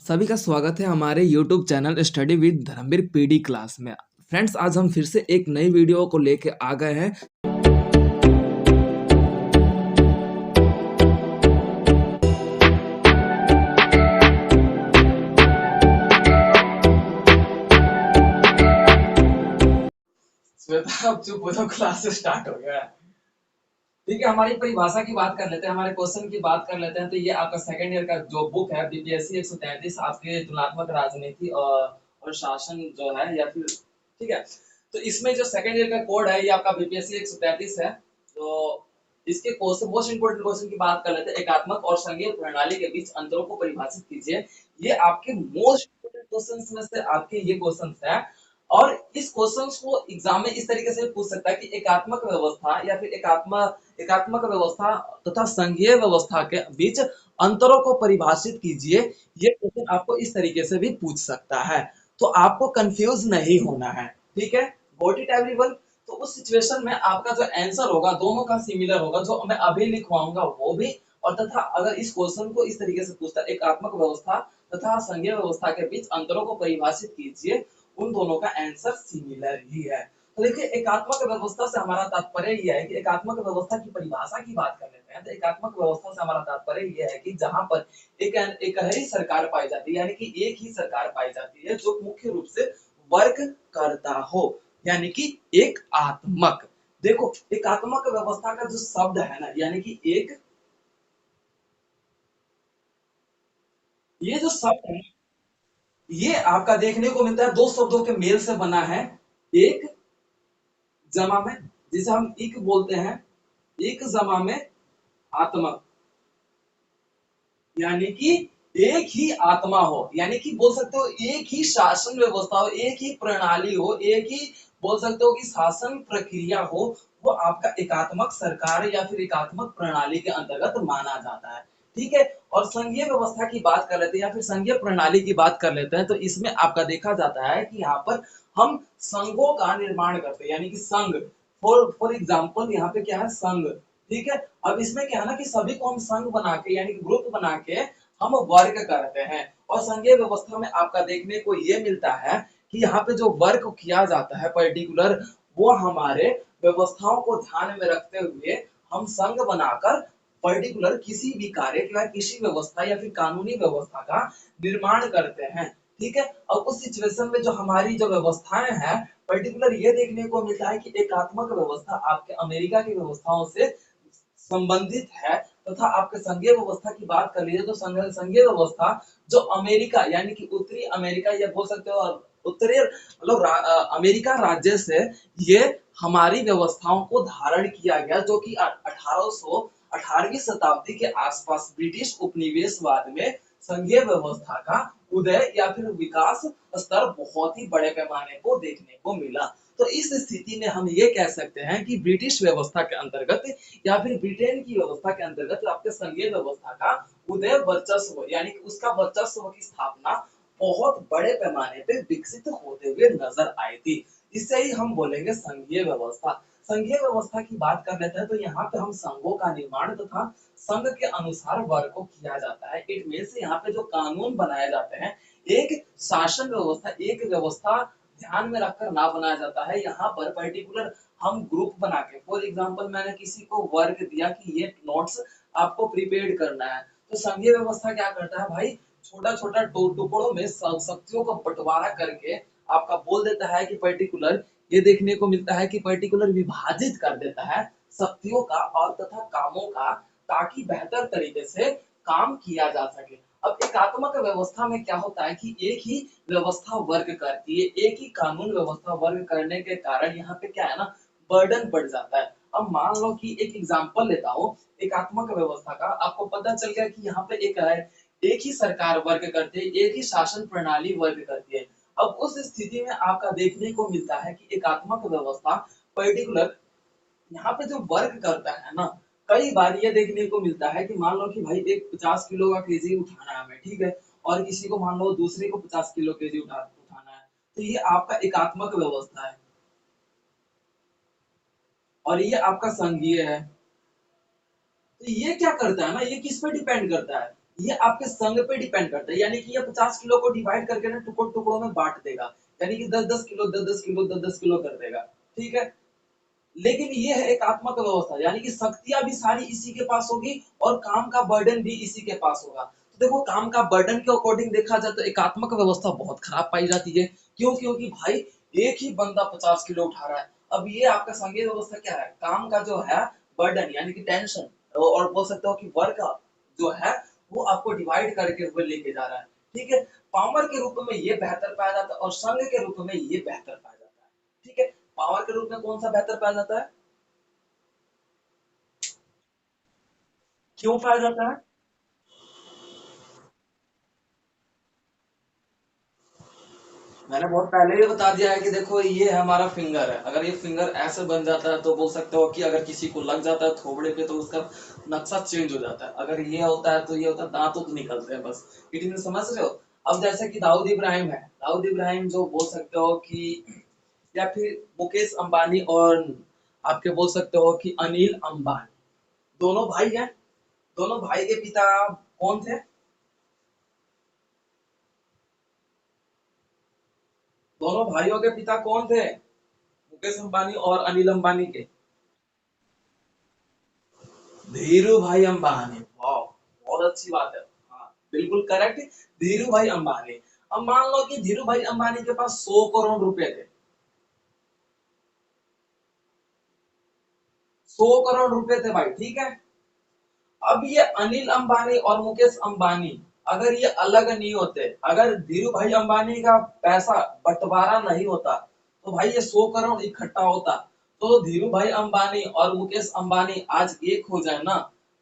सभी का स्वागत है हमारे YouTube channel study with Dharmveer PD class में। फ्रेंड्स, आज हम फिर से एक नई वीडियो को लेके आ गए हैं। श्वेता, अब चुप हो जाओ, क्लास स्टार्ट हो गया है। ठीक है, हमारी परिभाषा की बात कर लेते हैं, हमारे क्वेश्चन की बात कर लेते हैं। तो ये आपका सेकंड ईयर का जो बुक है बीपीएससी 133 आपके तुलनात्मक राजनीति और शासन जो है, या फिर ठीक है। तो इसमें जो सेकंड ईयर का कोड है ये आपका बीपीएससी 133 है। तो इसके क्वेश्चन, मोस्ट इंपोर्टेंट क्वेश्चन की बात कर लेते हैं। एकात्मक और संघीय प्रणाली के बीच अंतरों को परिभाषित कीजिए। ये आपके मोस्ट इंपोर्टेंट क्वेश्चन में से आपके ये क्वेश्चन है। और इस क्वेश्चंस को एग्जाम में इस तरीके से पूछ सकता है कि एकात्मक व्यवस्था या फिर एकात्मक व्यवस्था तथा संघीय व्यवस्था के बीच अंतरों को परिभाषित कीजिए। ये क्वेश्चन आपको इस तरीके से भी पूछ सकता है, तो आपको कंफ्यूज नहीं होना है। ठीक है, गॉट इट एवरीवन। तो उस सिचुएशन में आपका जो आंसर होगा दोनों का सिमिलर होगा, जो मैं अभी लिखवाऊंगा वो भी। और तथा अगर इस क्वेश्चन को इस तरीके से पूछता है एकात्मक व्यवस्था तथा संघीय व्यवस्था के बीच अंतरों को परिभाषित कीजिए, उन दोनों का आंसर सिमिलर ही है। तो देखिए, एकात्मक व्यवस्था से हमारा तात्पर्य यह है कि एकात्मक व्यवस्था की परिभाषा की बात कर लेते हैं। तो एकात्मक व्यवस्था से हमारा तात्पर्य यह है कि जहां पर एक ही सरकार पाई जाती है, यानी कि एक ही सरकार पाई जाती है जो मुख्य रूप से वर्क करता हो, यानी कि एक आत्मक। देखो, एकात्मक व्यवस्था का जो शब्द है ना, यानी कि एक, ये जो शब्द है ये आपका देखने को मिलता है दो शब्दों के मेल से बना है। एक जमा में, जिसे हम इक बोलते हैं, एक जमा में आत्मक, यानी कि एक ही आत्मा हो, यानी कि बोल सकते हो एक ही शासन व्यवस्था हो, एक ही प्रणाली हो, एक ही बोल सकते हो कि शासन प्रक्रिया हो, वो आपका एकात्मक सरकार या फिर एकात्मक प्रणाली के अंतर्गत माना जाता है। ठीक है, और संघीय व्यवस्था की बात कर लेते हैं या फिर संघीय प्रणाली की बात कर लेते हैं। तो इसमें आपका देखा जाता है कि यहाँ पर हम संघों का निर्माण करते हैं, यानी कि संघ। फॉर एग्जाम्पल यहाँ पे क्या है, संघ। ठीक है, अब इसमें क्या है ना कि सभी को हम संघ बना के यानी कि ग्रुप बना के हम वर्क करते हैं। और संघीय व्यवस्था में आपका देखने को ये मिलता है कि यहाँ पे जो वर्क किया जाता है पर्टिकुलर, वो हमारे व्यवस्थाओं को ध्यान में रखते हुए हम संघ बनाकर पर्टिकुलर किसी भी कार्य या किसी व्यवस्था या फिर कानूनी व्यवस्था का निर्माण करते हैं। ठीक है, और उस सिचुएशन में जो हमारी जो व्यवस्थाएं हैं पर्टिकुलर ये देखने को मिलता है कि एकात्मक व्यवस्था आपके अमेरिका की व्यवस्थाओं से संबंधित है। तथा आपके संघीय व्यवस्था की बात कर लीजिए तो संघीय व्यवस्था जो अमेरिका यानी कि उत्तरी अमेरिका या बोल सकते हो उत्तरी मतलब अमेरिका राज्य से ये हमारी व्यवस्थाओं को धारण किया गया, जो कि 1818वीं शताब्दी के आसपास ब्रिटिश उपनिवेशवाद में संघीय व्यवस्था का उदय या फिर विकास स्तर बहुत ही बड़े पैमाने को देखने को मिला। तो इस स्थिति में हम ये कह सकते हैं कि ब्रिटिश व्यवस्था के अंतर्गत या फिर ब्रिटेन की व्यवस्था के अंतर्गत आपके संघीय व्यवस्था का उदय, वर्चस्व यानी कि उसका वर्चस्व की स्थापना बहुत बड़े पैमाने पे विकसित होते हुए नजर आई थी। इससे ही हम बोलेंगे संघीय व्यवस्था। संघीय व्यवस्था की बात कर लेते हैं तो यहाँ पे हम संघों का निर्माण तथा संघ के अनुसार वर्ग को किया जाता है। इट मीन्स यहाँ पे जो कानून बनाए जाते हैं एक शासन व्यवस्था, एक व्यवस्था ध्यान में रखकर ना बनाया जाता है। यहाँ पर पर्टिकुलर हम ग्रुप बना के, फॉर एग्जांपल मैंने किसी को वर्क दिया कि ये नोट्स आपको प्रिपेयर करना है, तो संघीय व्यवस्था क्या करता है भाई, छोटा छोटा टुकड़ों में शक्तियों को बंटवारा करके आपका बोल देता है कि पर्टिकुलर, ये देखने को मिलता है कि पर्टिकुलर विभाजित कर देता है शक्तियों का और तथा कामों का, ताकि बेहतर तरीके से काम किया जा सके। अब एकात्मक व्यवस्था में क्या होता है कि एक ही व्यवस्था वर्क करती है, एक ही कानून व्यवस्था वर्क करने के कारण यहाँ पे क्या है ना, बर्डन बढ़ जाता है। अब मान लो कि एक एग्जांपल लेता हूँ एकात्मक व्यवस्था का, आपको पता चल गया कि यहाँ पे एक है, एक ही सरकार वर्क करती है, एक ही शासन प्रणाली वर्क करती है। अब उस स्थिति में आपका देखने को मिलता है कि एकात्मक व्यवस्था पर्टिकुलर यहाँ पे जो वर्क करता है ना, कई बार ये देखने को मिलता है कि मान लो कि भाई एक 50 किलो का केजी उठाना है हमें, ठीक है, और किसी को मान लो दूसरे को 50 किलो केजी उठाना है, तो ये आपका एकात्मक व्यवस्था है और ये आपका संघीय है। तो ये क्या करता है ना, ये किस पे डिपेंड करता है, ये आपके संघ पे डिपेंड करता है, यानी कि ये 50 किलो को डिवाइड करके ना टुकड़ों टुकड़ों में बांट देगा, यानी कि 10-10 किलो 10-10 किलो 10-10 किलो कर देगा। ठीक है, लेकिन ये है एकात्मक व्यवस्था, यानी कि शक्तियां भी सारी इसी के पास होगी और काम का बर्डन भी इसी के पास होगा। तो देखो काम का बर्डन के अकॉर्डिंग देखा जाए तो एकात्मक व्यवस्था बहुत खराब पाई जाती है। क्यों? क्योंकि भाई एक ही बंदा 50 किलो उठा रहा है। अब ये आपका संघीय व्यवस्था क्या है, काम का जो है बर्डन यानी कि टेंशन, और बोल सकते हो कि वर्क जो है वो आपको डिवाइड करके हुए लेके जा रहा है। ठीक है, पावर के रूप में ये बेहतर पाया जाता है और संघ के रूप में ये बेहतर पाया जाता है। ठीक है, पावर के रूप में कौन सा बेहतर पाया जाता है? क्यों पाया जाता है? मैंने बहुत पहले ही बता दिया है कि देखो ये हमारा फिंगर है, अगर ये फिंगर ऐसे बन जाता है तो बोल सकते हो कि अगर किसी को लग जाता है थोबड़े पे तो उसका नक्शा चेंज हो जाता है, अगर ये होता है तो ये होता है दांत तो निकलते हैं बस। इट मीन समझ रहे हो? अब जैसे कि दाऊद इब्राहिम है, दाऊद इब्राहिम जो बोल सकते हो कि, या फिर मुकेश अंबानी और आपके बोल सकते हो कि अनिल अंबानी, दोनों भाई हैं। दोनों भाई के पिता कौन थे? दोनों भाइयों के पिता कौन थे? मुकेश अंबानी और अनिल अंबानी के। धीरू भाई अंबानी, वाह, बहुत अच्छी बात है। हाँ, बिल्कुल करेक्ट। धीरू भाई अंबानी। अब मान लो कि धीरू भाई अंबानी के पास 100 करोड़ रुपए थे। 100 करोड़ रुपए थे भाई, ठीक है। अब ये अनिल अंबानी और मुकेश अंबानी अगर ये अलग नहीं होते, अगर धीरू भाई अंबानी का पैसा बंटवारा नहीं होता, तो भाई ये 100 करोड़ इकट्ठा होता, तो धीरू भाई अंबानी और मुकेश अंबानी आज एक हो जाए ना,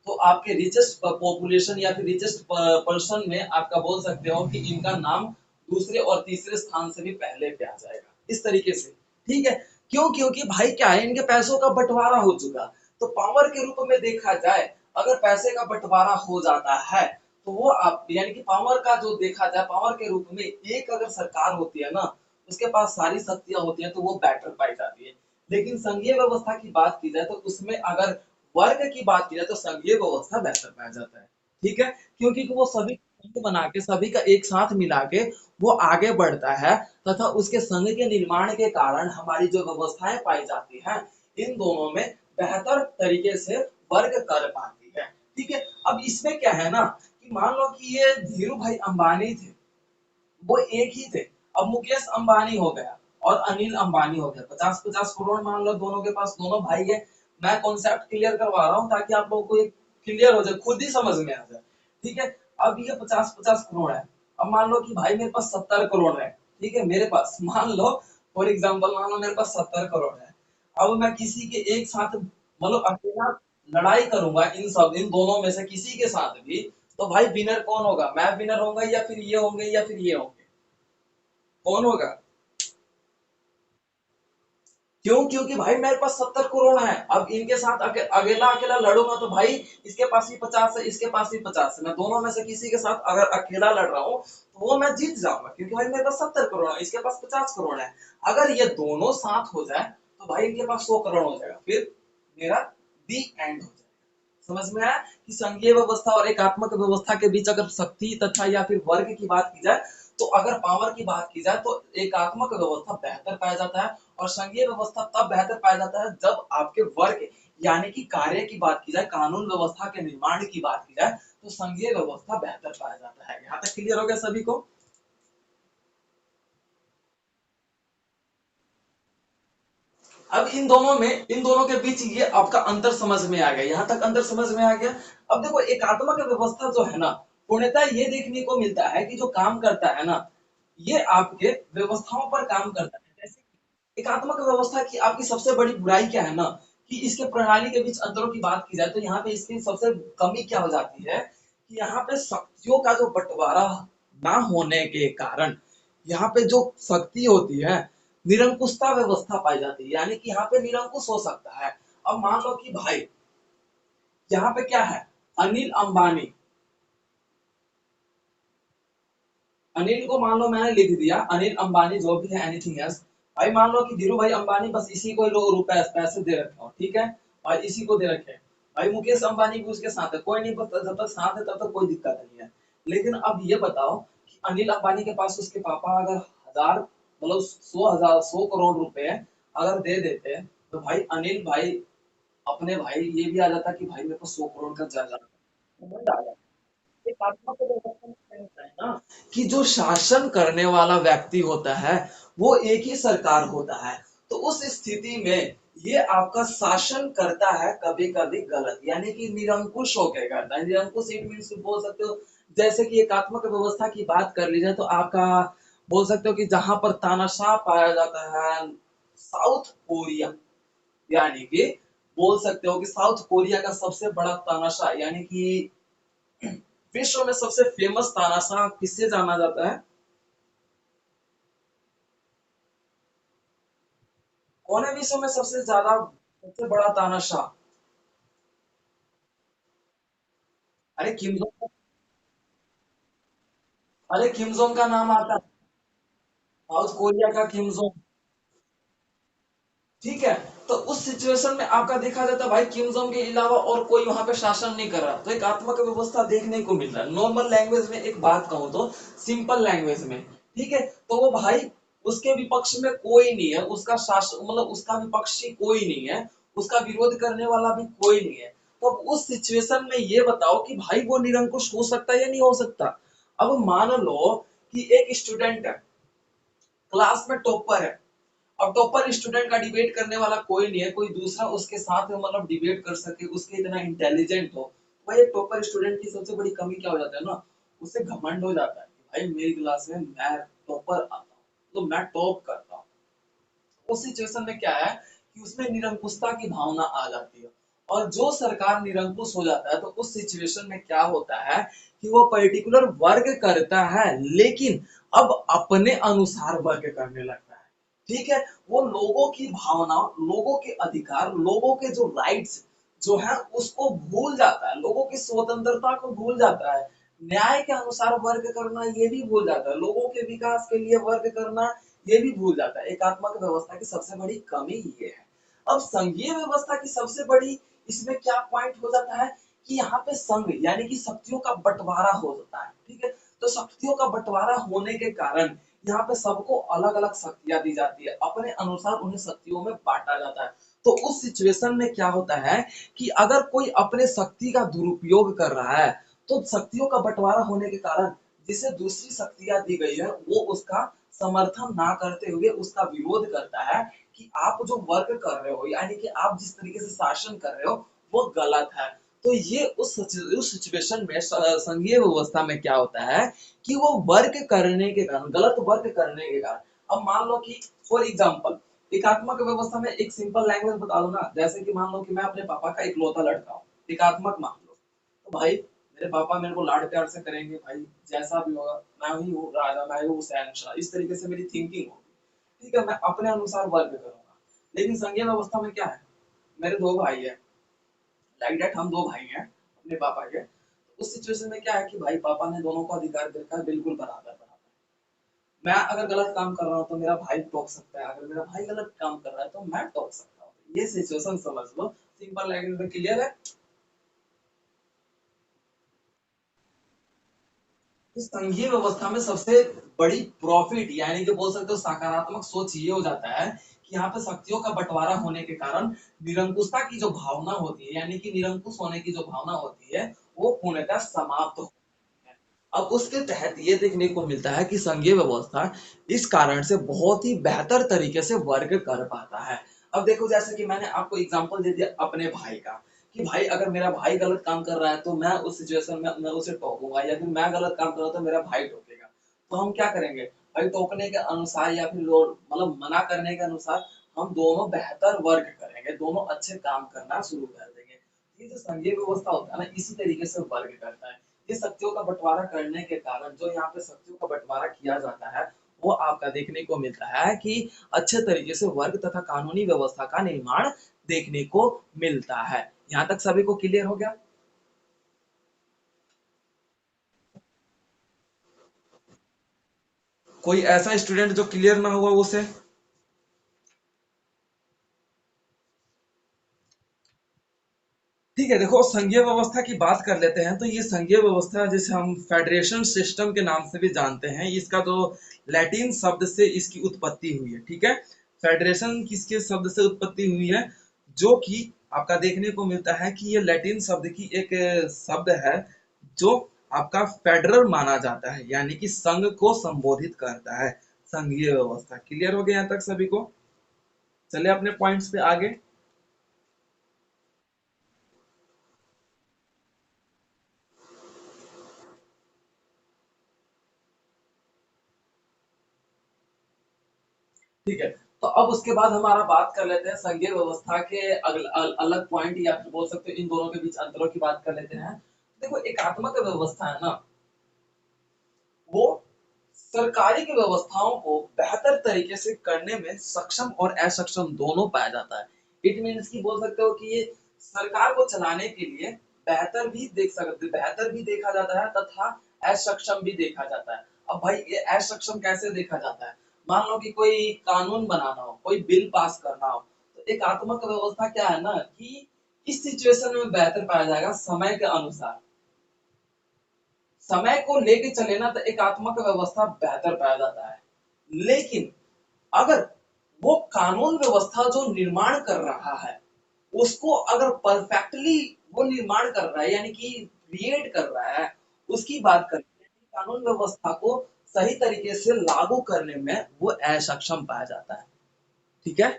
तो आपके रिचेस्ट पॉपुलेशन या फिर रिचेस्ट पर्सन में आपका बोल सकते हो कि इनका नाम दूसरे और तीसरे स्थान से भी पहले पे आ जाएगा, इस तरीके से। ठीक है, क्यों? क्योंकि भाई क्या है, इनके पैसों का बंटवारा हो चुका। तो पावर के रूप में देखा जाए, अगर पैसे का बंटवारा हो जाता है, तो वो आप यानी कि पावर का जो देखा जाए, पावर के रूप में एक अगर सरकार होती है ना, उसके पास सारी शक्तियां होती हैं तो वो बेटर पाई जाती है। लेकिन संघीय व्यवस्था की बात की जाए तो उसमें अगर वर्ग की बात की जाए तो संघीय व्यवस्था बेहतर पाया जाता है। ठीक है, क्योंकि वो सभी संघ बना के सभी का एक साथ मिला के वो आगे बढ़ता है, तथा उसके संघ के निर्माण के कारण हमारी जो व्यवस्थाएं पाई जाती हैं, इन दोनों में बेहतर तरीके से वर्क कर पाती है। ठीक है, अब इसमें क्या है ना कि मान लो कि ये धीरू भाई अंबानी थे, वो एक ही थे। अब मुकेश अंबानी हो गया और अनिल अंबानी हो गया, 50-50 करोड़ मान लो दोनों के पास, दोनों भाई है। मैं कॉन्सेप्ट क्लियर करवा रहा हूँ ताकि आप लोगों को एक क्लियर हो जाए, खुद ही समझ में आ जाए। ठीक है, अब ये 50-50 करोड़ है। अब मान लो कि भाई मेरे पास 70 करोड़ है। ठीक है, मेरे पास मान लो, फॉर एग्जाम्पल मान लो मेरे पास 70 करोड़ है। अब मैं किसी के एक साथ मतलब अकेला लड़ाई करूंगा इन दोनों में से किसी के साथ भी, तो भाई विनर कौन होगा? मैं विनर होऊंगा या फिर ये होंगे या फिर ये होंगे? कौन होगा? क्यों? क्योंकि भाई मेरे पास 70 करोड़ है। अब इनके साथ अकेला अकेला लड़ूंगा तो भाई इसके पास भी 50 है, इसके पास भी 50 है, मैं दोनों में से किसी के साथ अगर अकेला लड़ रहा हूँ तो वो मैं जीत जाऊंगा, क्योंकि भाई मेरे पास 70 करोड़ है, इसके पास 50 करोड़ है। अगर ये दोनों साथ हो जाए तो भाई इनके पास 100 करोड़ हो जाएगा, फिर मेरा दी एंड हो जाएगा। समझ में आया कि संघीय व्यवस्था और एकात्मक व्यवस्था के बीच अगर शक्ति तथा या फिर वर्ग की बात की जाए, तो अगर पावर की बात की जाए तो एकात्मक व्यवस्था बेहतर पाया जाता है, और संघीय व्यवस्था तब बेहतर पाया जाता है जब आपके वर्ग यानी कि कार्य की बात की जाए, कानून व्यवस्था के निर्माण की बात की जाए, तो संघीय व्यवस्था बेहतर पाया जाता है। यहाँ तक क्लियर हो गया सभी को? अब इन दोनों के बीच ये आपका अंतर समझ में आ गया, यहाँ तक अंतर समझ में आ गया। अब देखो एकात्मक व्यवस्था जो है ना, पूर्णतः ये देखने को मिलता है कि जो काम करता है ना, ये आपके व्यवस्थाओं पर काम करता है। जैसे एकात्मक व्यवस्था की आपकी सबसे बड़ी बुराई क्या है ना, कि इसके प्रणाली के बीच अंतरों की बात की जाए तो यहाँ पे इसकी सबसे कमी क्या हो जाती है कि यहाँ पे शक्तियों का जो बंटवारा ना होने के कारण यहाँ पे जो शक्ति होती है, निरंकुशता व्यवस्था पाई जाती है, यानी कि यहाँ पे निरंकुश हो सकता है। अब मान लो कि भाई यहाँ पे क्या है, अनिल अंबानी, अनिल को मान लो मैंने लिख दिया अनिल अंबानी जो भी है एनीथिंग एल्स। भाई मान लो कि धीरू भाई अंबानी बस इसी को लोग रुपए पैसे दे रखे हो, ठीक है, और इसी को दे रखे हैं। भाई मुकेश अंबानी भी उसके साथ है, कोई नहीं पता, जब तक साथ है तब तक कोई दिक्कत नहीं है। लेकिन अब ये बताओ कि अनिल अंबानी के पास उसके पापा अगर हजार मतलब 100,000 100 करोड़ रुपए अगर दे देते, तो भाई अनिल भाई अपने भाई ये भी आ जाता कि भाई मेरे को 100 करोड़ का जायदाद समझ आ जाता। एक आत्मा को व्यवस्था में क्या होता है ना कि जो शासन करने वाला व्यक्ति होता है वो एक ही सरकार होता है। तो उस स्थिति में ये आपका शासन करता है कभी कभी गलत, यानी कि निरंकुश होकर करता है। निरंकुश इट मीन्स बोल सकते हो, जैसे कि एकात्मक व्यवस्था की बात कर ली जाए तो आपका बोल सकते हो कि जहां पर तानाशाह पाया जाता है साउथ कोरिया, यानी कि बोल सकते हो कि साउथ कोरिया का सबसे बड़ा तानाशाह, यानी कि विश्व में सबसे फेमस तानाशाह किससे जाना जाता है? कौन है विश्व में सबसे ज्यादा सबसे बड़ा तानाशाह? अरे किम जोंग, अरे किम जोंग का नाम आता है, साउथ कोरिया का किम जोंग। ठीक है, तो उस सिचुएशन में आपका देखा जाता है भाई किम जोंग के अलावा और कोई वहां पे शासन नहीं कर रहा, तो एक आत्मक व्यवस्था देखने को मिल रहा है। नॉर्मल लैंग्वेज में एक बात कहूं तो, सिंपल लैंग्वेज में, ठीक है, तो वो भाई उसके विपक्ष में कोई नहीं है, उसका शासन मतलब उसका विपक्षी कोई नहीं है, उसका विरोध करने वाला भी कोई नहीं है। तो अब उस सिचुएशन में ये बताओ कि भाई वो निरंकुश हो सकता है या नहीं हो सकता? अब मान लो कि एक स्टूडेंट है, क्लास में टॉपर है, अब टॉपर स्टूडेंट का डिबेट करने वाला कोई नहीं है, कोई दूसरा उसके साथ में मतलब डिबेट कर सके, उसके इतना इंटेलिजेंट हो। भाई एक टॉपर स्टूडेंट की सबसे बड़ी कमी क्या हो जाता है ना, उसे घमंड हो जाता है कि भाई मेरी क्लास में मैं टॉपर आता हूँ, तो मैं टॉप करता हूँ। उस सिचुएशन में क्या है कि उसमें निरंकुशता की भावना आ जाती है। और जो सरकार निरंकुश हो जाता है तो उस सिचुएशन में क्या होता है कि वो पर्टिकुलर वर्ग करता है, लेकिन अब अपने अनुसार वर्ग करने लगता है। ठीक है, वो लोगों की भावना, लोगों के अधिकार, लोगों के जो राइट्स जो है उसको भूल जाता है, लोगों की स्वतंत्रता को भूल जाता है, न्याय के अनुसार वर्ग करना ये भी भूल जाता है, लोगों के विकास के लिए वर्ग करना ये भी भूल जाता है। एकात्मक व्यवस्था की सबसे बड़ी कमी ये है। अब संघीय व्यवस्था की सबसे बड़ी इसमें क्या पॉइंट हो जाता है कि यहाँ पे संघ यानी कि शक्तियों का बंटवारा हो जाता है। ठीक है, तो शक्तियों का बंटवारा होने के कारण यहाँ पे सबको अलग अलग शक्तियां दी जाती है, अपने अनुसार उन्हें शक्तियों में बांटा जाता है। तो उस सिचुएशन में क्या होता है कि अगर कोई अपने शक्ति का दुरुपयोग कर रहा है, तो शक्तियों का बंटवारा होने के कारण जिसे दूसरी शक्तियां दी गई है वो उसका समर्थन ना करते हुए उसका विरोध करता है कि आप जो वर्क कर रहे हो, यानी कि आप जिस तरीके से शासन कर रहे हो वो गलत है। तो ये उस सिचुएशन में संघीय व्यवस्था में क्या होता है कि वो वर्क करने के कारण, गलत वर्क करने के कारण, अब मान लो कि फॉर एग्जाम्पल एकात्मक व्यवस्था में एक सिंपल लैंग्वेज बता दो ना, जैसे कि मान लो कि मैं अपने पापा का इकलौता लड़का हूँ, एकात्मक मान लो, तो भाई मेरे पापा मेरे को लाड प्यार से करेंगे भाई, जैसा भी होगा मैं ही हूँ राजा, मैं ही हूँ शहंशाह, इस तरीके से मेरी थिंकिंग होगी। ठीक है, मैं अपने अनुसार वर्क करूंगा। लेकिन संघीय व्यवस्था में क्या है, मेरे दो भाई है, लाइक दैट हम दो भाई हैं अपने पापा के, तो उस सिचुएशन में क्या है कि भाई पापा ने दोनों को अधिकार दे रखा है बिल्कुल बराबर बराबर। मैं अगर गलत काम कर रहा हूँ तो मेरा भाई टोक सकता है, अगर मेरा भाई गलत काम कर रहा है तो मैं टोक सकता हूँ। ये सिचुएशन समझ लो, सिंपल लैंग्वेज में क्लियर है। इस संघीय व्यवस्था में सबसे बड़ी प्रॉफिट यानी कि बोल सकते हो सकारात्मक सोच ये हो जाता है कि यहाँ पे शक्तियों का बंटवारा होने के कारण निरंकुशता की जो भावना होती है, यानी कि निरंकुश होने की जो भावना होती है वो पूर्णतः समाप्त हो। अब उसके तहत ये देखने को मिलता है कि संघीय व्यवस्था इस कारण से बहुत ही बेहतर तरीके से वर्क कर पाता है। अब देखो जैसे कि मैंने आपको एग्जांपल दे दिया अपने भाई का, कि भाई अगर मेरा भाई गलत काम कर रहा है तो मैं उस सिचुएशन में मैं उसे टोकूंगा, या फिर मैं गलत काम कर रहा हूँ तो मेरा भाई टोकेगा। तो हम क्या करेंगे, भाई टोकने के अनुसार या फिर मतलब मना करने के अनुसार हम दोनों बेहतर वर्क करेंगे, दोनों अच्छे काम करना शुरू कर देंगे। ये जो संघीय व्यवस्था होता है ना इसी तरीके से वर्क करता है। ये शक्तियों का बंटवारा करने के कारण जो यहाँ पे शक्तियों का बंटवारा किया जाता है वो आपका देखने को मिलता है कि अच्छे तरीके से वर्ग तथा कानूनी व्यवस्था का निर्माण देखने को मिलता है। यहाँ तक सभी को क्लियर हो गया? कोई ऐसा स्टूडेंट जो क्लियर ना हुआ उसे? ठीक ठीक है, देखो संघीय व्यवस्था की बात कर लेते हैं। तो ये संघीय व्यवस्था जिसे हम फेडरेशन सिस्टम के नाम से भी जानते हैं, इसका जो लैटिन शब्द से इसकी उत्पत्ति हुई है। ठीक है, फेडरेशन किसके शब्द से उत्पत्ति हुई है, जो कि आपका देखने को मिलता है कि ये लैटिन शब्द की एक शब्द है जो आपका फेडरल माना जाता है, यानी कि संघ को संबोधित करता है। संघीय व्यवस्था क्लियर हो गया यहाँ तक सभी को? चलिए अपने पॉइंट्स पे आगे। ठीक है, तो अब उसके बाद हमारा बात कर लेते हैं संघीय व्यवस्था के अलग पॉइंट, या फिर बोल सकते हो इन दोनों के बीच अंतरों की बात कर लेते हैं। देखो एकात्मक व्यवस्था है ना, वो सरकारी की व्यवस्थाओं को बेहतर तरीके से करने में सक्षम और असक्षम दोनों पाया जाता है। इट मीन्स कि बोल सकते हो कि ये सरकार को चलाने के लिए बेहतर भी देखा जाता है तथा असक्षम भी देखा जाता है। अब भाई ये असक्षम कैसे देखा जाता है? मान लो कि कोई कानून बनाना हो, कोई बिल पास करना हो, तो एकात्मक व्यवस्था क्या है ना कि इस सिचुएशन में बेहतर पाया जाएगा समय के अनुसार। समय को लेके चले ना तो एकात्मक व्यवस्था बेहतर पाया जाता है। लेकिन अगर वो कानून व्यवस्था जो निर्माण कर रहा है, उसको अगर परफेक्टली वो निर्माण कर रहा है, यानी कि क्रिएट कर रहा है, उसकी बात करें, कानून व्यवस्था को सही तरीके से लागू करने में वो असक्षम पाया जाता है। ठीक है,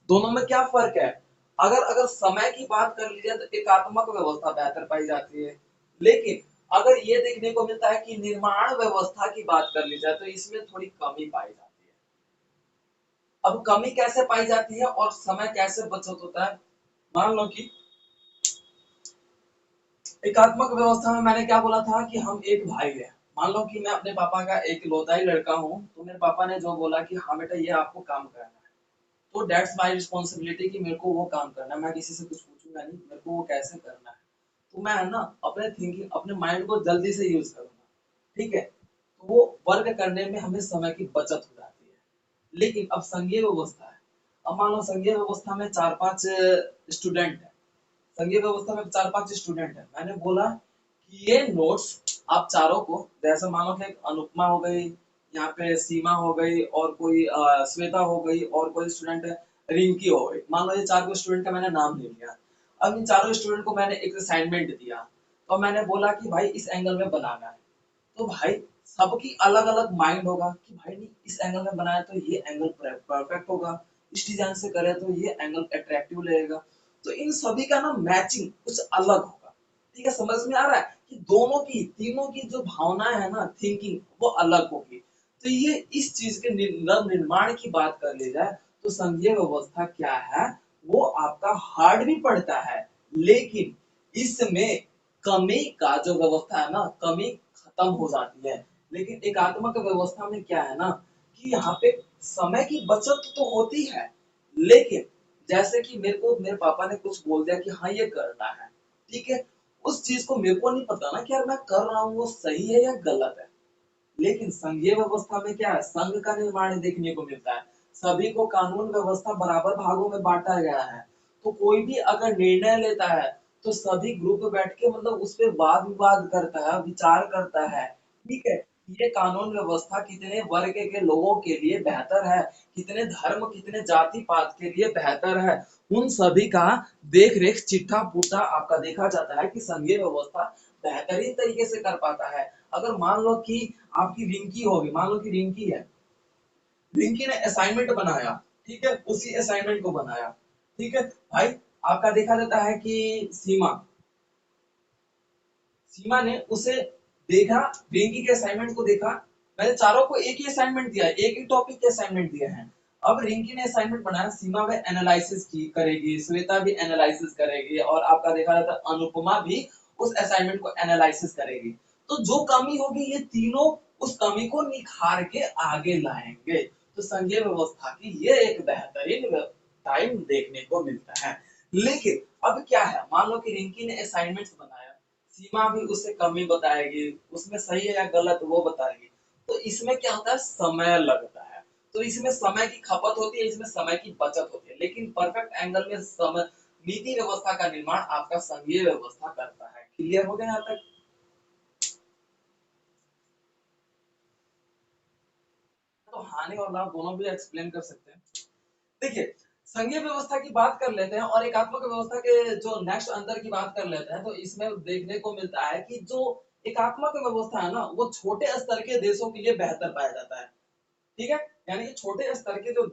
दोनों में क्या फर्क है? अगर अगर समय की बात कर लीजिए तो एकात्मक व्यवस्था बेहतर पाई जाती है। लेकिन अगर ये देखने को मिलता है कि निर्माण व्यवस्था की बात कर ली जाए तो इसमें थोड़ी कमी पाई जाती है। अब कमी कैसे पाई जाती है और समय कैसे बचत होता है? मान लो कि एकात्मक व्यवस्था में मैंने क्या बोला था कि हम एक भाई है। मान लो कि मैं अपने पापा का एक लौता ही लड़का हूँ, तो मेरे पापा ने जो बोला कि हाँ बेटा ये आपको काम करना है, तो दैट्स माय रिस्पांसिबिलिटी कि मेरे को वो काम करना है। मैं किसी से कुछ पूछूंगा नहीं, मेरे को वो कैसे करना है। तो मैं है ना अपने थिंकिंग, अपने माइंड को जल्दी से यूज करूंगा। ठीक है, तो वो वर्क करने में हमें समय की बचत हो जाती है। लेकिन अब संघीय व्यवस्था है, अब मान लो संघीय व्यवस्था में 4-5 स्टूडेंट है, संघीय व्यवस्था में 4-5 स्टूडेंट है, मैंने बोला कि ये नोट्स आप चारों को, जैसे मानो कि एक अनुपमा हो गई, यहाँ पे सीमा हो गई, और कोई श्वेता हो गई, और कोई स्टूडेंट रिंकी हो गई। मान लो ये 4 स्टूडेंट का मैंने नाम ले लिया। अब इन चारों स्टूडेंट को मैंने एक असाइनमेंट दिया, तो मैंने बोला कि भाई इस एंगल में बनाना है। तो भाई सबकी अलग अलग माइंड होगा कि भाई नहीं इस एंगल में बनाया तो ये एंगल परफेक्ट होगा, इस डिजाइन से करे तो ये एंगल अट्रैक्टिव लगेगा। तो इन सभी का ना मैचिंग कुछ अलग होगा। ठीक है, समझ में आ रहा है कि दोनों की तीनों की जो भावनाएं है ना, थिंकिंग वो अलग होगी। तो ये इस चीज के निर्माण की बात कर ली जाए तो संघीय व्यवस्था क्या है, वो आपका हार्ड भी पड़ता है, लेकिन इसमें कमी का जो व्यवस्था है ना, कमी खत्म हो जाती है। लेकिन एकात्मक व्यवस्था में क्या है ना कि यहाँ पे समय की बचत तो होती है, लेकिन जैसे कि मेरे पापा ने कुछ बोल दिया कि हाँ ये करना है, ठीक है, उस चीज को मेरे को नहीं पता ना कि यार मैं कर रहा हूँ वो सही है या गलत है। लेकिन संघीय व्यवस्था में क्या है, संघ का निर्माण देखने को मिलता है, सभी को कानून व्यवस्था बराबर भागों में बांटा गया है। तो कोई भी अगर निर्णय लेता है तो सभी ग्रुप बैठ के मतलब उस पर वाद विवाद करता है, विचार करता है। ठीक है, ये कानून व्यवस्था कितने वर्ग के लोगों के लिए बेहतर है, कितने धर्म कितने जाति पात के लिए बेहतर है, उन सभी का देख रेख चिट्ठा पुट्ठा आपका देखा जाता है कि संघीय व्यवस्था बेहतरीन तरीके से कर पाता है। अगर मान लो कि आपकी रिंकी होगी, मान लो कि रिंकी है, रिंकी ने असाइनमेंट बनाया, ठीक है, उसी असाइनमेंट को बनाया, ठीक है भाई, आपका देखा जाता है कि सीमा सीमा ने उसे देखा, रिंकी के असाइनमेंट को देखा। मैंने चारों को एक ही असाइनमेंट दिया है, एक ही टॉपिक के असाइनमेंट दिए हैं। अब रिंकी ने असाइनमेंट बनाया, सीमा में एनालिसिस की करेगी, श्वेता भी एनालिसिस करेगी, और आपका देखा जाता है अनुपमा भी उस असाइनमेंट को एनालिसिस करेगी। तो जो कमी होगी ये तीनों उस कमी को निखार के आगे लाएंगे। तो संघीय व्यवस्था की ये एक बेहतरीन टाइम देखने को मिलता है। लेकिन अब क्या है, मान लो कि रिंकी ने असाइनमेंट्स बनाया, सीमा भी उससे कमी बताएगी, उसमें सही है या गलत वो बताएगी। तो इसमें क्या होता है, समय लगता है। तो इसमें समय की खपत होती है, इसमें समय की बचत होती है। लेकिन परफेक्ट एंगल में समय नीति व्यवस्था का निर्माण आपका संघीय व्यवस्था करता है। क्लियर हो गया यहाँ तक? तो हानि और लाभ दोनों भी एक्सप्लेन कर सकते हैं। देखिए, संघीय व्यवस्था की बात कर लेते हैं और एकात्मक व्यवस्था के जो नेक्स्ट अंतर की बात कर लेते हैं, तो इसमें देखने को मिलता है कि जो एकात्मक व्यवस्था है ना, वो छोटे स्तर के देशों के लिए बेहतर पाया जाता है। ठीक है, यानी कि छोटे स्तर के जो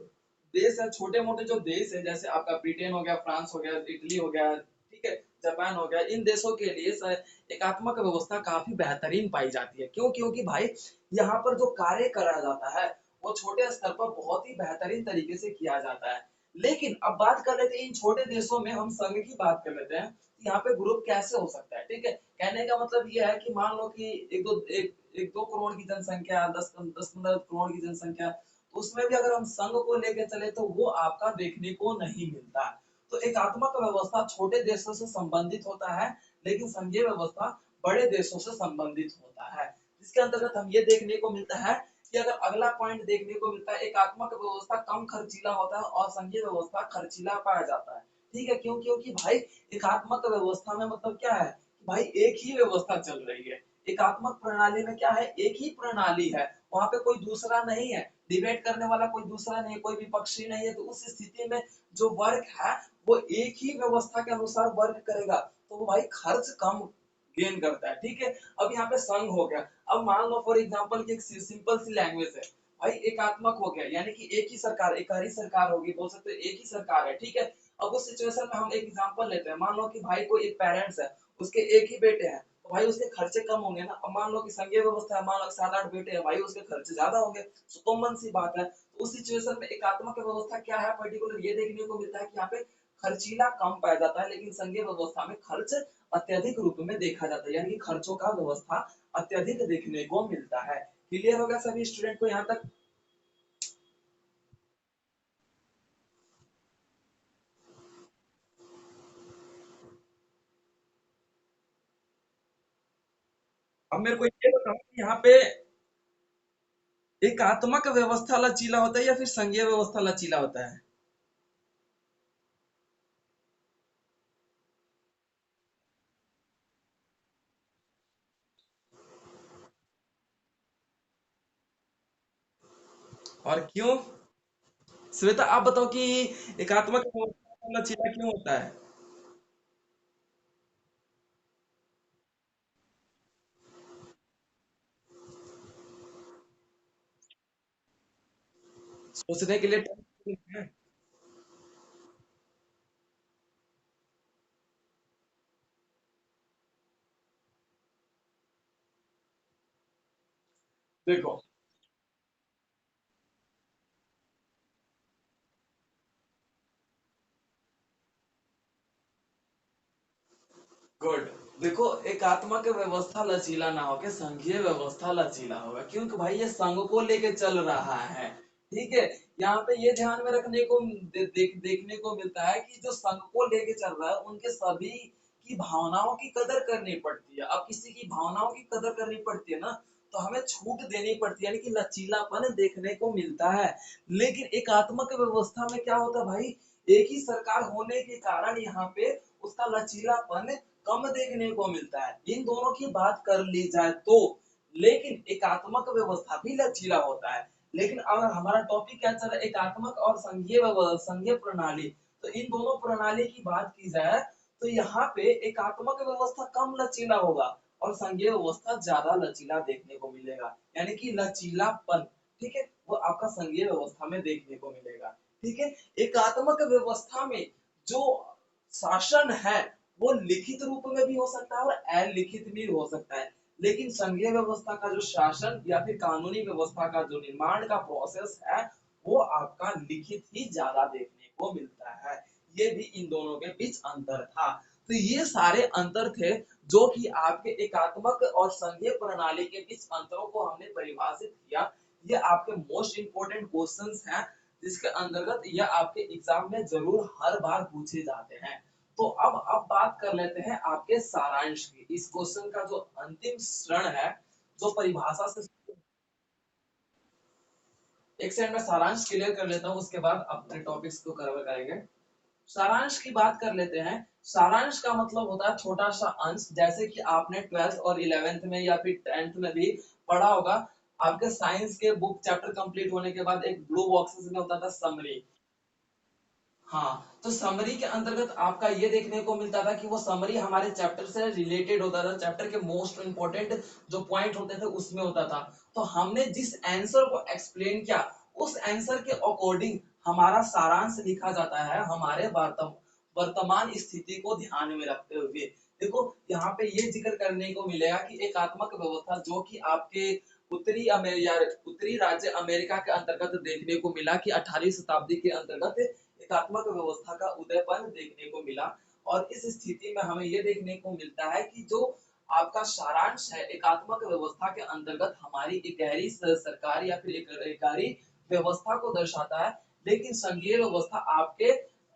देश है, छोटे मोटे जो देश है, जैसे आपका ब्रिटेन हो गया, फ्रांस हो गया, इटली हो गया, ठीक है, जापान हो गया, इन देशों के लिए एकात्मक व्यवस्था काफी बेहतरीन पाई जाती है। क्यों? क्योंकि भाई यहाँ पर जो कार्य करा जाता है वो छोटे स्तर पर बहुत ही बेहतरीन तरीके से किया जाता है। लेकिन अब बात कर लेते हैं इन छोटे देशों में, हम संघ की बात कर लेते हैं, यहाँ पे ग्रुप कैसे हो सकता है। ठीक है, कहने का मतलब ये है कि मान लो कि एक दो करोड़ की जनसंख्या, दस पंद्रह करोड़ की जनसंख्या, तो उसमें भी अगर हम संघ को लेके चले तो वो आपका देखने को नहीं मिलता। तो एकात्मक व्यवस्था छोटे देशों से संबंधित होता है, लेकिन संघीय व्यवस्था बड़े देशों से संबंधित होता है। जिसके अंतर्गत हम ये देखने को मिलता है कि अगर अगला पॉइंट देखने को मिलता है, एकात्मक व्यवस्था कम खर्चीला होता है और संघीय व्यवस्था खर्चीला पाया जाता है। ठीक है, क्यों? क्योंकि भाई एकात्मक व्यवस्था में मतलब क्या है कि भाई एक ही व्यवस्था चल रही है। एकात्मक प्रणाली में क्या है, एक ही प्रणाली है, वहां पे कोई दूसरा नहीं है, डिबेट करने वाला कोई दूसरा नहीं है, कोई विपक्षी नहीं है। तो उस स्थिति में जो वर्ग है वो एक ही व्यवस्था के अनुसार वर्ग करेगा, तो वो भाई खर्च कम गेन करता है। ठीक है, अब यहाँ पे संघ हो गया। अब मान लो फॉर एग्जांपल कि एक सिंपल सी लैंग्वेज है, भाई एकात्मक हो गया यानी कि एक ही सरकार, एक ही सरकार होगी, बोल सकते हैं एक ही सरकार है। ठीक है, अब उस सिचुएशन में हम एक एग्जांपल लेते हैं, मान लो कि भाई कोई एक पेरेंट्स है, उसके एक ही बेटे हैं, तो भाई उसके खर्चे कम होंगे ना। अब मान लो कि संघीय व्यवस्था है, मान लो सात आठ बेटे हैं, भाई उसके खर्चे ज्यादा होंगे, तो कॉमन सी बात है। तो उस सिचुएशन में एकात्मक व्यवस्था क्या है, पर्टिकुलर ये देखने को मिलता है कि यहाँ पे खर्चीला कम पाया जाता है, लेकिन संघीय व्यवस्था में खर्च अत्यधिक रूप में देखा जाता है, यानी कि खर्चों का व्यवस्था अत्यधिक देखने को मिलता है। क्लियर होगा सभी स्टूडेंट को यहाँ तक? अब मेरे को ये बताओ कि यहाँ पे एकात्मक व्यवस्था लचीला होता है या फिर संघीय व्यवस्था लचीला होता है? और क्यों? श्वेता आप बताओ कि एकात्मक व्यवस्था लचीला क्यों होता है? सोचने के लिए time मिलता है। देखो, गुड। देखो, एकात्मक व्यवस्था लचीला ना होके संघीय व्यवस्था लचीला होगा, क्योंकि भाई ये संघ को लेके चल रहा है। ठीक है, यहाँ पे ये ध्यान में रखने को देखने को मिलता है कि जो संघ को लेके चल रहा है उनके सभी की भावनाओं की कदर करनी पड़ती है। अब किसी की भावनाओं की कदर करनी पड़ती है ना, तो हमें छूट देनी पड़ती है, यानी कि लचीलापन देखने को मिलता है। लेकिन एकात्मक व्यवस्था में क्या होता है भाई, एक ही सरकार होने के कारण यहाँ पे उसका लचीलापन कम देखने को मिलता है। इन दोनों की बात कर ली जाए तो, लेकिन एकात्मक व्यवस्था भी लचीला होता है। लेकिन अगर हमारा टॉपिक क्या चल रहा है, एकात्मक और संघीय प्रणाली, तो इन दोनों प्रणाली की बात की जाए तो यहाँ पे एकात्मक व्यवस्था कम लचीला होगा और संघीय व्यवस्था ज्यादा लचीला देखने को मिलेगा, यानी कि लचीलापन, ठीक है, वो आपका संघीय व्यवस्था में देखने को मिलेगा। ठीक है, एकात्मक व्यवस्था में जो शासन है वो लिखित रूप में भी हो सकता है और अलिखित भी हो सकता है। लेकिन संघीय व्यवस्था का जो शासन या फिर कानूनी व्यवस्था का जो निर्माण का प्रोसेस है वो आपका लिखित ही ज्यादा देखने को मिलता है। ये भी इन दोनों के बीच अंतर था। तो ये सारे अंतर थे जो कि आपके एकात्मक और संघीय प्रणाली के बीच अंतरों को हमने परिभाषित किया। ये आपके मोस्ट इंपोर्टेंट क्वेश्चंस हैं, जिसके अंतर्गत यह आपके एग्जाम में जरूर हर बार पूछे जाते हैं। तो अब बात कर लेते हैं आपके सारांश की। इस क्वेश्चन का जो अंतिम क्षण है, जो परिभाषा से, एक सेकंड में सारांश क्लियर कर लेता हूँ, उसके बाद अपने टॉपिक्स को कवर करेंगे। सारांश की बात कर लेते हैं। सारांश का मतलब होता है छोटा सा अंश, जैसे कि आपने 12th और 11th में या फिर 10th में भी पढ़ा होगा। आपके साइंस के बुक चैप्टर कंप्लीट होने के बाद एक ब्लू बॉक्सेस में होता था समरी। हाँ, तो समरी के अंतर्गत आपका ये देखने को मिलता था कि वो समरी हमारे चैप्टर से रिलेटेड होता था, चैप्टर के मोस्ट इंपोर्टेंट जो पॉइंट होते थे उसमें होता था। तो हमने जिस आंसर को एक्सप्लेन किया, उस आंसर के अकॉर्डिंग हमारा सारांश लिखा जाता है, हमारे वर्तमान स्थिति को ध्यान में रखते हुए। देखो यहाँ पे ये जिक्र करने को मिलेगा कि एकात्मक व्यवस्था जो कि आपके उत्तरी राज्य अमेरिका के अंतर्गत देखने को मिला कि 18वीं शताब्दी के अंतर्गत एकात्मक व्यवस्था का उदयपन देखने को मिला। और इस स्थिति में हमें ये देखने को मिलता है कि जो आपका सारांश है एकात्मक व्यवस्था के अंतर्गत हमारी एक गहरी सरकार या फिर एक गहरी व्यवस्था को दर्शाता है। लेकिन संघीय व्यवस्था आपके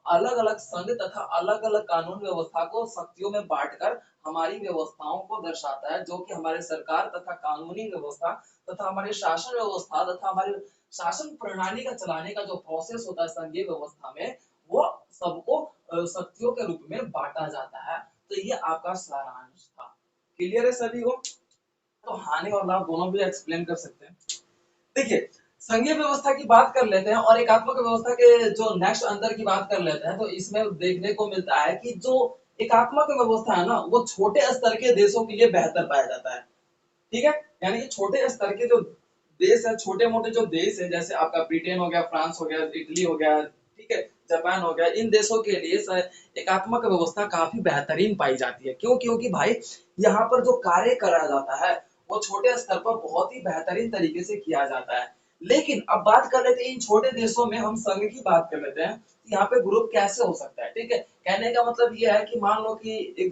अलग अलग संघ तथा अलग अलग कानून व्यवस्था को शक्तियों में बांटकर हमारी व्यवस्थाओं को दर्शाता है, जो कि हमारे सरकार तथा कानूनी व्यवस्था तथा हमारे शासन व्यवस्था तथा हमारे शासन प्रणाली का चलाने का जो प्रोसेस होता है संघीय व्यवस्था में, वो सबको शक्तियों के रूप में बांटा जाता है। तो ये आपका सारांश था। क्लियर है सभी को? तो हानि और लाभ दोनों भी एक्सप्लेन कर सकते हैं। देखिए, संघीय व्यवस्था की बात कर लेते हैं और एकात्मक व्यवस्था के जो नेक्स्ट अंतर की बात कर लेते हैं। तो इसमें देखने को मिलता है कि जो एकात्मक व्यवस्था है ना, वो छोटे स्तर के देशों के लिए बेहतर पाया जाता है। ठीक है, यानी कि छोटे स्तर के जो देश है, छोटे मोटे जो देश है, जैसे आपका ब्रिटेन हो गया, फ्रांस हो गया, इटली हो गया, ठीक है, जापान हो गया, इन देशों के लिए एकात्मक व्यवस्था काफी बेहतरीन पाई जाती है। क्यों? क्योंकि भाई यहाँ पर जो कार्य करा जाता है वो छोटे स्तर पर बहुत ही बेहतरीन तरीके से किया जाता है। लेकिन अब बात कर लेते हैं इन छोटे देशों में, हम संघ की बात कर लेते हैं। यहाँ पे ग्रुप कैसे हो सकता है? ठीक है, कहने का मतलब ये है कि मान लो कि एक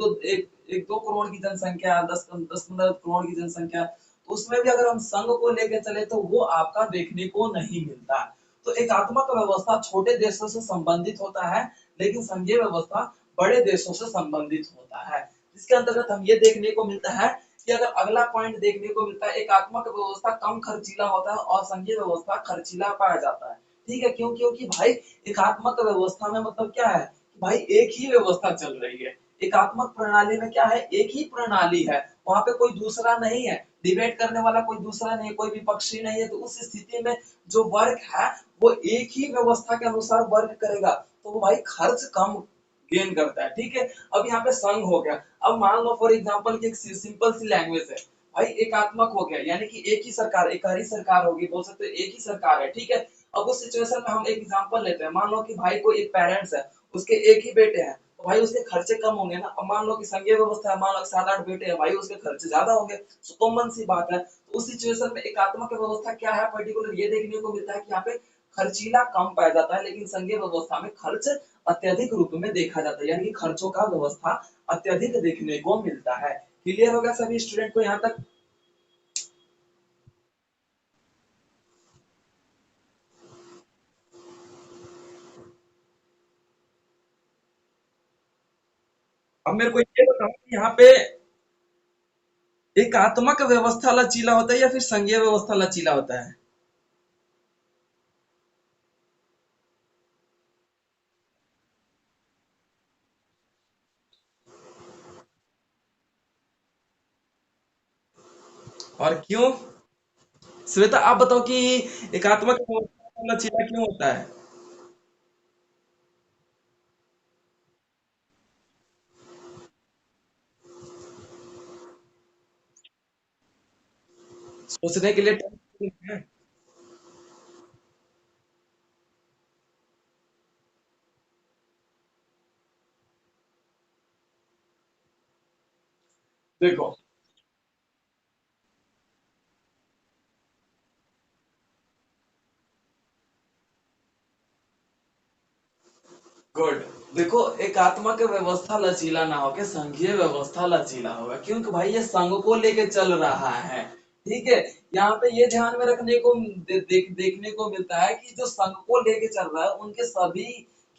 दो करोड़ की जनसंख्या, 10-15 करोड़ की जनसंख्या, तो उसमें भी अगर हम संघ को लेके चले तो वो आपका देखने को नहीं मिलता। तो एकात्मक व्यवस्था छोटे देशों से संबंधित होता है, लेकिन संघीय व्यवस्था बड़े देशों से संबंधित होता है। इसके अंतर्गत हम ये देखने को मिलता है कि अगर अगला पॉइंट देखने को मिलता है, एकात्मक व्यवस्था कम खर्चीला होता है और संघीय व्यवस्था खर्चीला पाया जाता है। ठीक है, क्यों? क्योंकि भाई एकात्मक व्यवस्था में मतलब क्या है, भाई एक ही व्यवस्था चल रही है। एकात्मक प्रणाली में क्या है, एक ही प्रणाली है, वहां पे कोई दूसरा नहीं है, डिबेट करने वाला कोई दूसरा नहीं है, कोई विपक्षी नहीं है। तो उस स्थिति में जो वर्ग है वो एक ही व्यवस्था के अनुसार वर्ग करेगा, तो वो भाई खर्च कम गेन करता है। ठीक है, अब यहाँ पे संघ हो गया। अब मान लो फॉर एग्जांपल कि एक सिंपल सी लैंग्वेज है, भाई एकात्मक हो गया यानी कि एक ही सरकार, एक ही सरकार होगी, बोल सकते हो एक ही सरकार है। ठीक है, अब उस सिचुएशन में हम एक एग्जांपल लेते हैं। मान लो कि भाई कोई एक पेरेंट्स है, उसके एक ही बेटे हैं, तो भाई उसके खर्चे कम होंगे ना। अब मान लो कि संघीय व्यवस्था है, मान लो 7-8 बेटे हैं, भाई उसके खर्चे ज्यादा होंगे, तो कॉमन सी बात है। तो उस सिचुएशन में एकात्मक व्यवस्था क्या है, पर्टिकुलर ये देखने को मिलता है कि यहाँ पे खर्चीला कम पाया जाता है, लेकिन संघीय व्यवस्था में खर्च अत्यधिक रूप में देखा जाता है, यानी कि खर्चों का व्यवस्था अत्यधिक देखने को मिलता है। क्लियर होगा सभी स्टूडेंट को यहाँ तक? अब मेरे को ये बताओ कि यहाँ पे एकात्मक व्यवस्था लचीला होता है या फिर संघीय व्यवस्था लचीला होता है? और क्यों? श्वेता आप बताओ कि एकात्मक व्यवस्था लचीला क्यों होता है? सोचने के लिए time है। देखो, गुड। देखो, एकात्मक व्यवस्था लचीला ना होके संघीय व्यवस्था लचीला होगा, क्योंकि भाई ये संघ को लेके चल रहा है। ठीक है, यहाँ पे ये ध्यान में रखने को देखने को मिलता है कि जो संघ को लेके चल रहा है उनके सभी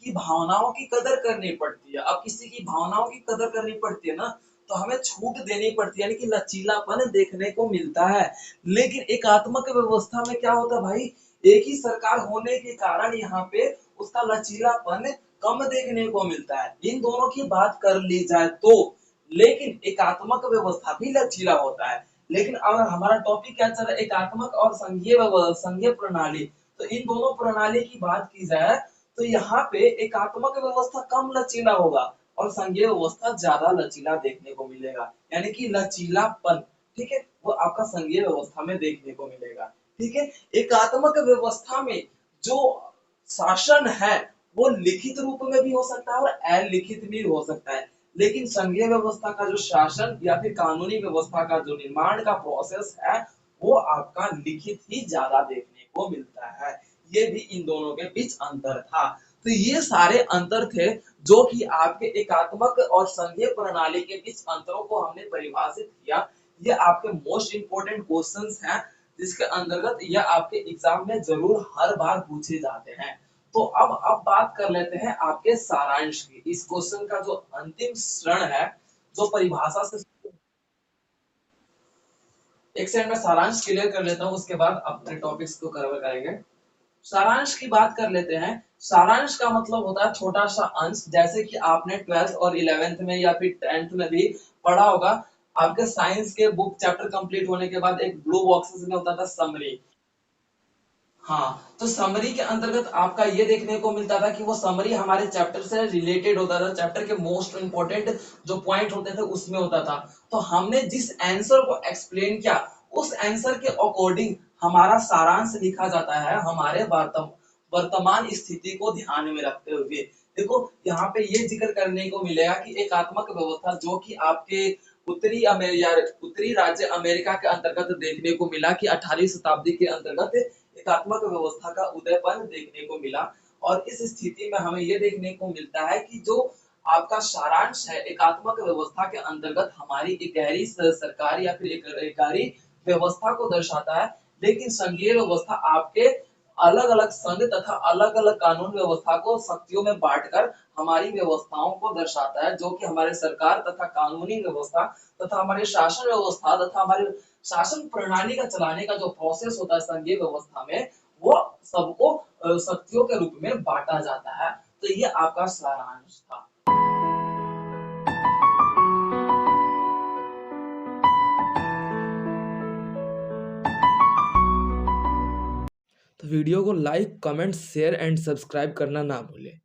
की भावनाओं की कदर करनी पड़ती है। अब किसी की भावनाओं की कदर करनी पड़ती है ना, तो हमें छूट देनी पड़ती है, यानी कि लचीलापन देखने को मिलता है। लेकिन एकात्मक व्यवस्था में क्या होता है भाई, एक ही सरकार होने के कारण यहाँ पे उसका लचीलापन कम देखने को मिलता है। इन दोनों की बात कर ली जाए तो, लेकिन एकात्मक व्यवस्था भी लचीला होता है। लेकिन अगर हमारा टॉपिक क्या चल रहा है, एकात्मक और संघीय प्रणाली, तो इन दोनों प्रणाली की बात की जाए तो यहाँ पे एकात्मक व्यवस्था कम लचीला होगा और संघीय व्यवस्था ज्यादा लचीला देखने को मिलेगा, यानी कि लचीलापन, ठीक है, वो आपका संघीय व्यवस्था में देखने को मिलेगा। ठीक है, एकात्मक व्यवस्था में जो शासन है वो लिखित रूप में भी हो सकता है और अलिखित भी हो सकता है, लेकिन संघीय व्यवस्था का जो शासन या फिर कानूनी व्यवस्था का जो निर्माण का प्रोसेस है वो आपका लिखित ही ज्यादा देखने को मिलता है। ये भी इन दोनों के बीच अंतर था। तो ये सारे अंतर थे जो कि आपके एकात्मक और संघीय प्रणाली के बीच अंतरों को हमने परिभाषित किया। ये आपके मोस्ट इंपोर्टेंट क्वेश्चंस हैं जिसके अंतर्गत यह आपके एग्जाम में जरूर हर बार पूछे जाते हैं। तो अब बात कर लेते हैं आपके सारांश की। इस क्वेश्चन का जो अंतिम क्षण है, जो परिभाषा से, एक सेकंड में सारांश क्लियर कर लेता हूँ, उसके बाद अपने टॉपिक्स को कवर करेंगे। सारांश की बात कर लेते हैं। सारांश का मतलब होता है छोटा सा अंश, जैसे कि आपने 12th और 11th में या फिर 10th में भी पढ़ा होगा। आपके साइंस के बुक चैप्टर कंप्लीट होने के बाद एक ब्लू बॉक्सेस में होता था समरी। हाँ, तो समरी के अंतर्गत आपका ये देखने को मिलता था कि वो समरी हमारे चैप्टर से रिलेटेड होता था, चैप्टर के मोस्ट इंपोर्टेंट जो पॉइंट होते थे उसमें होता था। तो हमने जिस आंसर को एक्सप्लेन किया उस आंसर के अकॉर्डिंग हमारा सारांश लिखा जाता है, हमारे वर्तमान स्थिति को ध्यान में रखते हुए। देखो यहाँ पे ये जिक्र करने को मिलेगा कि एकात्मक व्यवस्था जो कि आपके उत्तरी राज्य अमेरिका के अंतर्गत देखने को मिला कि 18वीं शताब्दी के अंतर्गत एकात्मक व्यवस्था का उदयपन देखने को मिला। और इस स्थिति में हमें यह देखने को मिलता है कि जो आपका सारांश है एकात्मक व्यवस्था के अंतर्गत हमारी एक गहरी सरकार या फिर एक गहरी व्यवस्था को दर्शाता है, लेकिन संघीय व्यवस्था आपके अलग अलग संघ तथा अलग अलग कानून व्यवस्था को शक्तियों में बांटकर हमारी व्यवस्थाओं को दर्शाता है, जो कि हमारे सरकार तथा कानूनी व्यवस्था तथा हमारे शासन व्यवस्था तथा हमारे शासन प्रणाली का चलाने का जो प्रोसेस होता है संघीय व्यवस्था में, वो सबको शक्तियों के रूप में बांटा जाता है। तो ये आपका सारांश था। तो वीडियो को like, comment, share and subscribe करना ना भूलें।